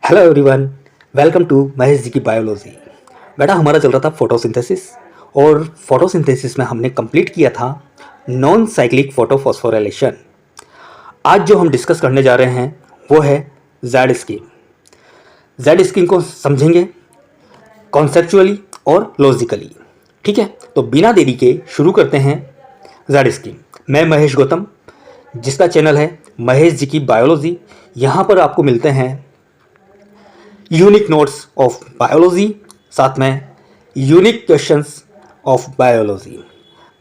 Hello everyone, welcome to Mahesh ji की biology. बेटा हमारा चल रहा था फोटोसिंथेसिस और फोटोसिंथेसिस में हमने कंप्लीट किया था नॉन साइक्लिक फोटोफॉस्फोराइलेशन। आज जो हम डिस्कस करने जा रहे हैं वो है जेड स्कीम। जेड स्कीम को समझेंगे कॉन्सेप्चुअली और लॉजिकली। ठीक है, तो बिना देरी के शुरू करते हैं जेड स्कीम। मैं महेश गौतम, जिसका चैनल है महेश जी की बायोलॉजी। यहाँ पर आपको मिलते हैं यूनिक नोट्स ऑफ बायोलॉजी, साथ में यूनिक क्वेश्चंस ऑफ बायोलॉजी।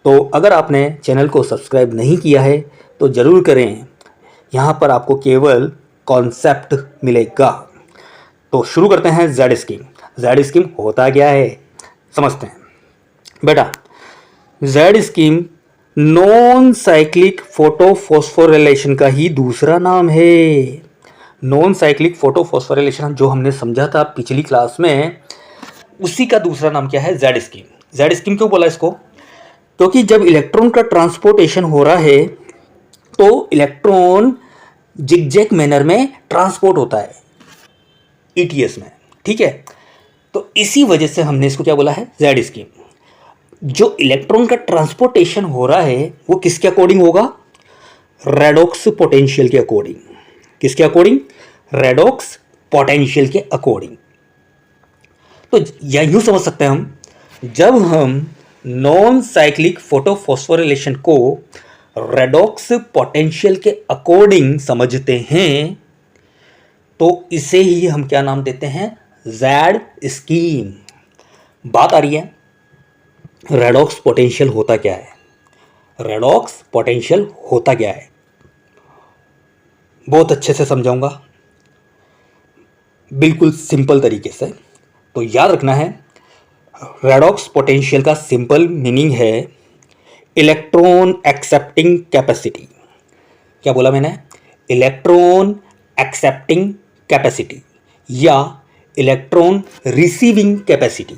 तो अगर आपने चैनल को सब्सक्राइब नहीं किया है तो ज़रूर करें। यहाँ पर आपको केवल कॉन्सेप्ट मिलेगा। तो शुरू करते हैं जेड स्कीम। जेड स्कीम होता क्या है समझते हैं। बेटा Z scheme non cyclic photophosphorylation का ही दूसरा नाम है। नॉन साइक्लिक फोटोफॉस्फोराइलेशन जो हमने समझा था पिछली क्लास में, उसी का दूसरा नाम क्या है? Z scheme. जेड स्कीम क्यों बोला इसको? क्योंकि जब इलेक्ट्रॉन का ट्रांसपोर्टेशन हो रहा है तो इलेक्ट्रॉन जिगजैग मैनर में ट्रांसपोर्ट होता है ईटीएस में। ठीक है, तो इसी वजह से हमने इसको क्या बोला है? Z scheme. जो इलेक्ट्रॉन का ट्रांसपोर्टेशन हो रहा है वो किसके अकॉर्डिंग होगा? रेडॉक्स पोटेंशियल के अकॉर्डिंग। किसके अकॉर्डिंग? रेडॉक्स पोटेंशियल के अकॉर्डिंग। तो या यूं समझ सकते हैं हम, जब हम नॉन साइक्लिक फोटोफॉस्फोराइलेशन को रेडॉक्स पोटेंशियल के अकॉर्डिंग समझते हैं तो इसे ही हम क्या नाम देते हैं? Z scheme. बात आ रही है रेडॉक्स पोटेंशियल होता क्या है? रेडॉक्स पोटेंशियल होता क्या है बहुत अच्छे से समझाऊंगा, बिल्कुल सिंपल तरीके से। तो याद रखना है, रेडॉक्स पोटेंशियल का सिंपल मीनिंग है इलेक्ट्रॉन एक्सेप्टिंग कैपेसिटी। क्या बोला मैंने? इलेक्ट्रॉन एक्सेप्टिंग कैपेसिटी या इलेक्ट्रॉन रिसीविंग कैपेसिटी।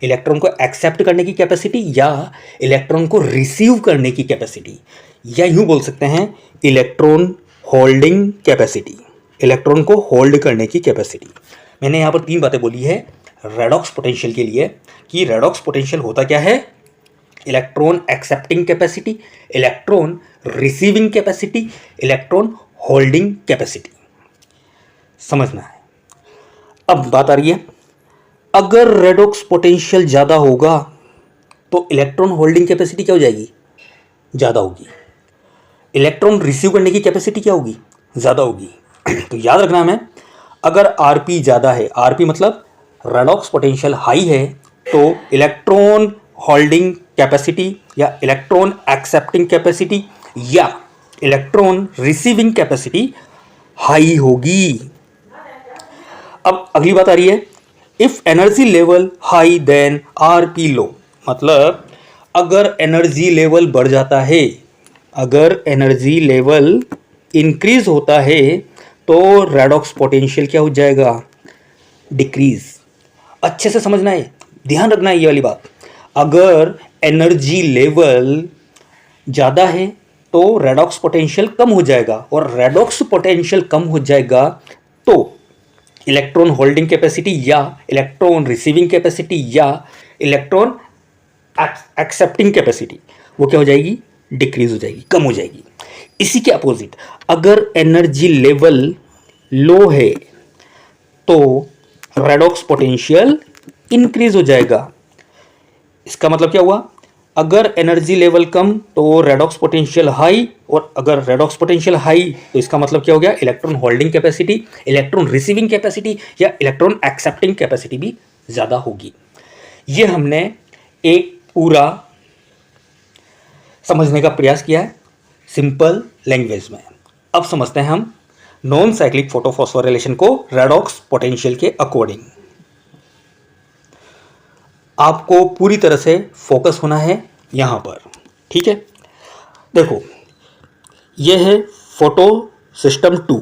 इलेक्ट्रॉन को एक्सेप्ट करने की कैपेसिटी या इलेक्ट्रॉन को रिसीव करने की कैपेसिटी, या यूं बोल सकते हैं इलेक्ट्रॉन होल्डिंग कैपेसिटी। इलेक्ट्रॉन को होल्ड करने की कैपेसिटी। मैंने यहां पर तीन बातें बोली है रेडॉक्स पोटेंशियल के लिए कि रेडॉक्स पोटेंशियल होता क्या है? Electron accepting capacity, electron receiving capacity, electron holding capacity. समझना है। अब बात आ रही है, अगर रेडॉक्स पोटेंशियल ज़्यादा होगा तो इलेक्ट्रॉन होल्डिंग कैपेसिटी क्या हो जाएगी? ज़्यादा होगी। इलेक्ट्रॉन रिसीव करने की कैपेसिटी क्या होगी? ज़्यादा होगी। तो याद रखना हमें, अगर आरपी ज़्यादा है, आरपी मतलब रेडॉक्स पोटेंशियल हाई है, तो इलेक्ट्रॉन होल्डिंग कैपेसिटी या इलेक्ट्रॉन एक्सेप्टिंग कैपेसिटी या इलेक्ट्रॉन रिसीविंग कैपेसिटी हाई होगी। अब अगली बात आ रही है, if energy level high then RP low. मतलब अगर एनर्जी लेवल बढ़ जाता है, अगर एनर्जी लेवल इंक्रीज होता है तो रेडॉक्स पोटेंशियल क्या हो जाएगा? डिक्रीज। अच्छे से समझना है, ध्यान रखना है ये वाली बात। अगर एनर्जी लेवल ज़्यादा है तो रेडॉक्स पोटेंशियल कम हो जाएगा, और रेडॉक्स पोटेंशियल कम हो जाएगा तो इलेक्ट्रॉन होल्डिंग कैपेसिटी या इलेक्ट्रॉन रिसीविंग कैपेसिटी या इलेक्ट्रॉन एक्सेप्टिंग कैपेसिटी वो क्या हो जाएगी? डिक्रीज हो जाएगी, कम हो जाएगी। इसी के अपोजिट, अगर एनर्जी लेवल लो है तो रेडॉक्स पोटेंशियल इंक्रीज हो जाएगा। इसका मतलब क्या हुआ? अगर एनर्जी लेवल कम तो रेडॉक्स पोटेंशियल हाई, और अगर रेडॉक्स पोटेंशियल हाई तो इसका मतलब क्या हो गया? Electron holding capacity, electron receiving capacity या इलेक्ट्रॉन एक्सेप्टिंग कैपेसिटी भी ज़्यादा होगी। ये हमने एक पूरा समझने का प्रयास किया है सिंपल लैंग्वेज में। अब समझते हैं हम नॉन साइक्लिक फोटोफॉस्फोराइलेशन को रेडॉक्स पोटेंशियल के अकॉर्डिंग। आपको पूरी तरह से फोकस होना है यहां पर। ठीक है, देखो यह है फोटो सिस्टम 2।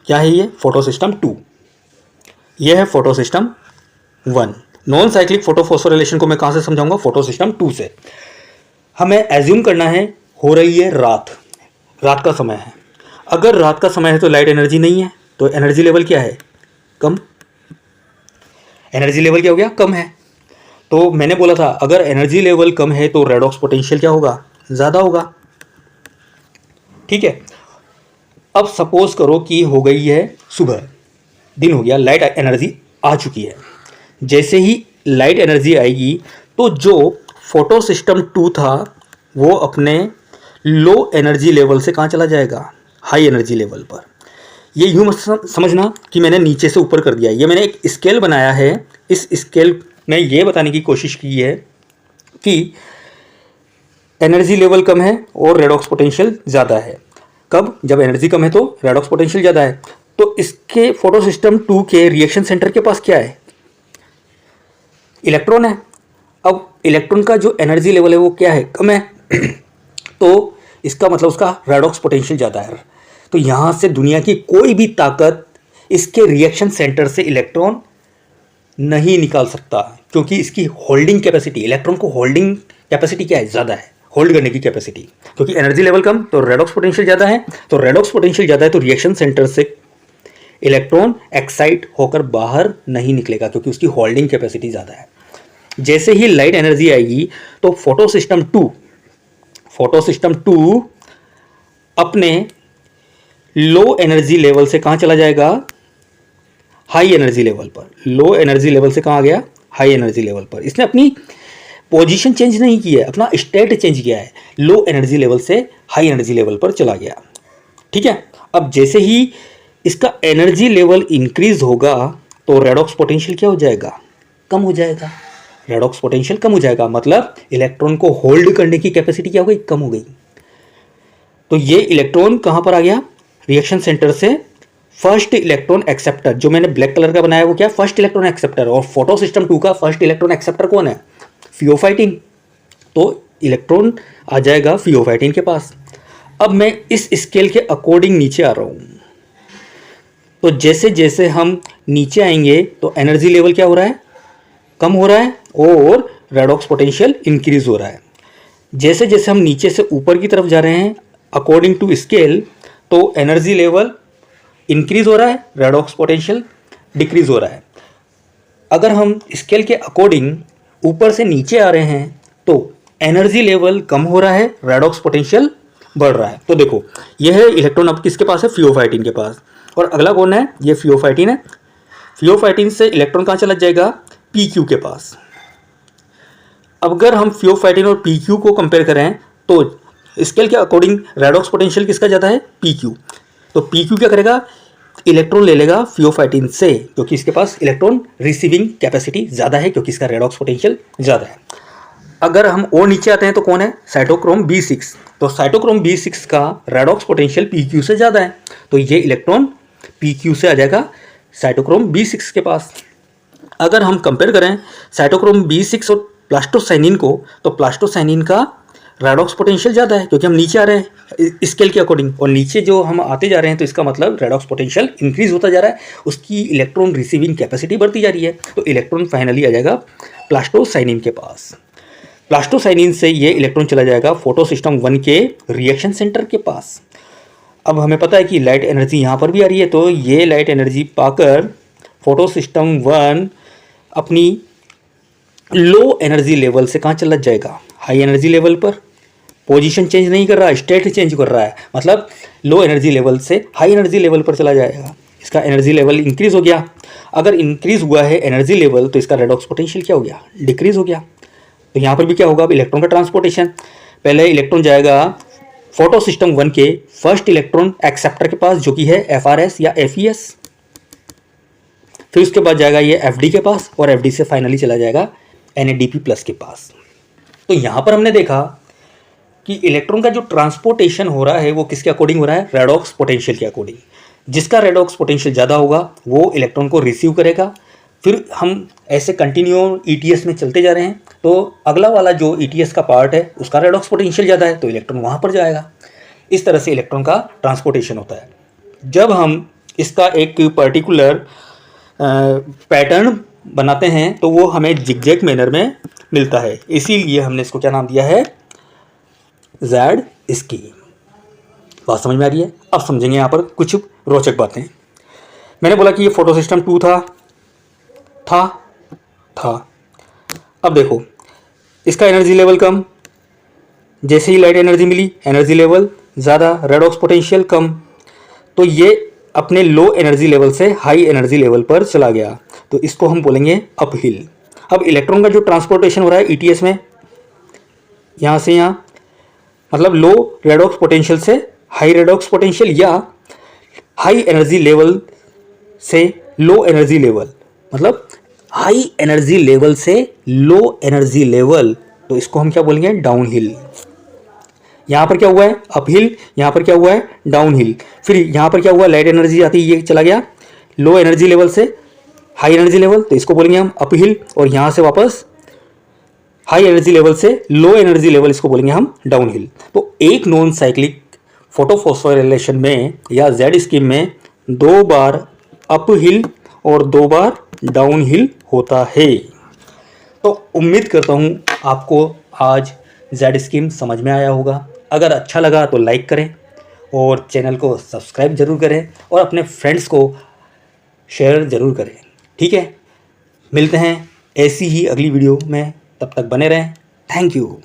क्या है ये? Photo system 2। यह है photo system 1। Non cyclic photophosphorylation को मैं कहां से समझाऊंगा? फोटो सिस्टम 2 से। हमें एज्यूम करना है हो रही है रात, रात का समय है। अगर रात का समय है तो लाइट एनर्जी नहीं है, तो एनर्जी लेवल क्या है, कम। एनर्जी लेवल क्या हो गया, कम है। तो मैंने बोला था अगर एनर्जी लेवल कम है तो रेडॉक्स पोटेंशियल क्या होगा, ज़्यादा होगा। ठीक है। अब सपोज करो कि हो गई है सुबह, दिन हो गया, लाइट एनर्जी आ चुकी है। जैसे ही लाइट एनर्जी आएगी तो जो फोटो सिस्टम 2 था वो अपने लो एनर्जी लेवल से कहाँ चला जाएगा, हाई एनर्जी लेवल पर। ये यूँ मत समझना कि मैंने नीचे से ऊपर कर दिया, ये मैंने एक स्केल बनाया है। इस स्केल में ये बताने की कोशिश की है कि एनर्जी लेवल कम है और रेडॉक्स पोटेंशियल ज़्यादा है। कब, जब एनर्जी कम है तो रेडॉक्स पोटेंशियल ज़्यादा है। तो इसके फोटो सिस्टम 2 के रिएक्शन सेंटर के पास क्या है, इलेक्ट्रॉन है। अब इलेक्ट्रॉन का जो एनर्जी लेवल है वो क्या है, कम है। तो इसका मतलब उसका रेडॉक्स पोटेंशियल ज़्यादा है। तो यहाँ से दुनिया की कोई भी ताकत इसके रिएक्शन सेंटर से इलेक्ट्रॉन नहीं निकाल सकता, क्योंकि इसकी होल्डिंग कैपेसिटी, इलेक्ट्रॉन को होल्डिंग कैपेसिटी क्या है, ज़्यादा है, होल्ड करने की कैपेसिटी। क्योंकि एनर्जी लेवल कम तो रेडॉक्स पोटेंशियल ज़्यादा है, तो रेडॉक्स पोटेंशियल ज़्यादा है तो रिएक्शन सेंटर से इलेक्ट्रॉन एक्साइट होकर बाहर नहीं निकलेगा, क्योंकि उसकी होल्डिंग कैपेसिटी ज़्यादा है। जैसे ही लाइट एनर्जी आएगी तो फोटो सिस्टम 2 अपने लो एनर्जी लेवल से कहाँ चला जाएगा, हाई एनर्जी लेवल पर। लो एनर्जी लेवल से कहाँ आ गया, हाई एनर्जी लेवल पर। इसने अपनी पोजीशन चेंज नहीं की है, अपना स्टेट चेंज किया है, लो एनर्जी लेवल से हाई एनर्जी लेवल पर चला गया। ठीक है। अब जैसे ही इसका एनर्जी लेवल इंक्रीज होगा तो रेडॉक्स पोटेंशियल क्या हो जाएगा, कम हो जाएगा। रेडॉक्स पोटेंशियल कम हो जाएगा मतलब इलेक्ट्रॉन को होल्ड करने की कैपेसिटी क्या हो गई, कम हो गई। तो ये इलेक्ट्रॉन कहाँ पर आ गया, रिएक्शन सेंटर से फर्स्ट इलेक्ट्रॉन एक्सेप्टर, जो मैंने ब्लैक कलर का बनाया वो क्या, फर्स्ट इलेक्ट्रॉन एक्सेप्टर। और फोटो सिस्टम 2 का फर्स्ट इलेक्ट्रॉन एक्सेप्टर कौन है, फियोफाइटिन। तो इलेक्ट्रॉन आ जाएगा फियोफाइटिन के पास। अब मैं इस स्केल के अकॉर्डिंग नीचे आ रहा हूँ। तो जैसे जैसे हम नीचे आएंगे तो एनर्जी लेवल क्या हो रहा है, कम हो रहा है और रेडॉक्स पोटेंशियल इंक्रीज हो रहा है। जैसे जैसे हम नीचे से ऊपर की तरफ जा रहे हैं अकॉर्डिंग टू स्केल, तो एनर्जी लेवल इंक्रीज हो रहा है, रेडॉक्स पोटेंशियल डिक्रीज हो रहा है। अगर हम स्केल के अकॉर्डिंग ऊपर से नीचे आ रहे हैं तो एनर्जी लेवल कम हो रहा है, रेडॉक्स पोटेंशियल बढ़ रहा है। तो देखो यह है इलेक्ट्रॉन अब किसके पास है, फियोफाइटिन के पास। और अगला कौन है, ये फियोफाइटिन है। फियोफाइटिन से इलेक्ट्रॉन कहाँ चला जाएगा, पी क्यू के पास। अगर हम फियोफाइटिन और पी क्यू को कंपेयर करें तो स्केल के अकॉर्डिंग रेडॉक्स पोटेंशियल किसका ज़्यादा है, पी क्यू। तो पी क्यू क्या करेगा, इलेक्ट्रॉन ले लेगा फियोफाइटिन से, क्योंकि इसके पास इलेक्ट्रॉन रिसीविंग कैपेसिटी ज़्यादा है, क्योंकि इसका रेडॉक्स पोटेंशियल ज़्यादा है। अगर हम और नीचे आते हैं तो कौन है, साइटोक्रोम B6। तो साइटोक्रोम B6 का रेडॉक्स पोटेंशियल पी क्यू से ज़्यादा है, तो ये इलेक्ट्रॉन पी क्यू से आ जाएगा साइटोक्रोम B6 के पास। अगर हम कंपेयर करें साइटोक्रोम B6 और प्लास्टोसाइनिन को, तो प्लास्टोसाइनिन का रेडॉक्स पोटेंशियल ज़्यादा है, क्योंकि हम नीचे आ रहे हैं स्केल के अकॉर्डिंग, और नीचे जो हम आते जा रहे हैं तो इसका मतलब रेडॉक्स पोटेंशियल इंक्रीज होता जा रहा है, उसकी इलेक्ट्रॉन रिसीविंग कैपेसिटी बढ़ती जा रही है। तो इलेक्ट्रॉन फाइनली आ जाएगा प्लास्टोसाइनिन के पास। प्लास्टोसाइनिन से ये इलेक्ट्रॉन चला जाएगा फोटो सिस्टम 1 के रिएक्शन सेंटर के पास। अब हमें पता है कि लाइट एनर्जी यहाँ पर भी आ रही है, तो ये लाइट एनर्जी पाकर फोटो सिस्टम 1 अपनी लो एनर्जी लेवल से कहाँ चला जाएगा, हाई एनर्जी लेवल पर। पोजीशन चेंज नहीं कर रहा है, स्टेट चेंज कर रहा है, मतलब लो एनर्जी लेवल से हाई एनर्जी लेवल पर चला जाएगा। इसका एनर्जी लेवल इंक्रीज हो गया। अगर इंक्रीज हुआ है एनर्जी लेवल तो इसका रेडॉक्स पोटेंशियल क्या हो गया, डिक्रीज हो गया। तो यहाँ पर भी क्या होगा, अब इलेक्ट्रॉन का ट्रांसपोर्टेशन। पहले इलेक्ट्रॉन जाएगा फोटो सिस्टम 1 के फर्स्ट इलेक्ट्रॉन एक्सेप्टर के पास, जो कि है FRS या FES। फिर उसके बाद जाएगा ये FD के पास, और FD से फाइनली चला जाएगा NADP+ के पास। तो यहाँ पर हमने देखा कि इलेक्ट्रॉन का जो ट्रांसपोर्टेशन हो रहा है वो किसके अकॉर्डिंग हो रहा है, रेडॉक्स पोटेंशियल के अकॉर्डिंग। जिसका रेडॉक्स पोटेंशियल ज़्यादा होगा वो इलेक्ट्रॉन को रिसीव करेगा। फिर हम ऐसे कंटिन्यू ETS में चलते जा रहे हैं, तो अगला वाला जो ETS का पार्ट है उसका रेडॉक्स पोटेंशियल ज़्यादा है, तो इलेक्ट्रॉन वहाँ पर जाएगा। इस तरह से इलेक्ट्रॉन का ट्रांसपोर्टेशन होता है। जब हम इसका एक पर्टिकुलर पैटर्न बनाते हैं तो वो हमें जिगजैग मैनर में मिलता है, इसीलिए हमने इसको क्या नाम दिया है, Z स्कीम। बात समझ में आ रही है। अब समझेंगे यहाँ पर कुछ रोचक बातें। मैंने बोला कि ये फोटो सिस्टम 2 था। अब देखो इसका एनर्जी लेवल कम, जैसे ही लाइट एनर्जी मिली एनर्जी लेवल ज़्यादा, रेडॉक्स पोटेंशियल कम, तो ये अपने लो एनर्जी लेवल से हाई एनर्जी लेवल पर चला गया, तो इसको हम बोलेंगे अपहिल। अब इलेक्ट्रॉन का जो ट्रांसपोर्टेशन हो रहा है ईटीएस में, यहाँ से यहाँ, मतलब लो रेडॉक्स पोटेंशियल से हाई रेडॉक्स पोटेंशियल या हाई एनर्जी लेवल से लो एनर्जी लेवल, मतलब हाई एनर्जी लेवल से लो एनर्जी लेवल, तो इसको हम क्या बोलेंगे डाउन हिल। यहाँ पर क्या हुआ है अपहिल, यहाँ पर क्या हुआ है डाउन हिल। फिर यहाँ पर क्या हुआ, लाइट एनर्जी आती है, ये चला गया लो एनर्जी लेवल से हाई एनर्जी लेवल, तो इसको बोलेंगे हम अपहिल। और यहाँ से वापस हाई एनर्जी लेवल से लो एनर्जी लेवल, इसको बोलेंगे हम डाउन हिल। तो एक नॉन साइक्लिक फोटोफॉस्फोराइलेशन में या जेड स्कीम में 2 बार अप हिल और 2 बार डाउन हिल होता है। तो उम्मीद करता हूँ आपको आज जेड स्कीम समझ में आया होगा। अगर अच्छा लगा तो लाइक करें और चैनल को सब्सक्राइब जरूर करें और अपने फ्रेंड्स को शेयर ज़रूर करें। ठीक है, मिलते हैं ऐसी ही अगली वीडियो में, तब तक बने रहें। Thank you.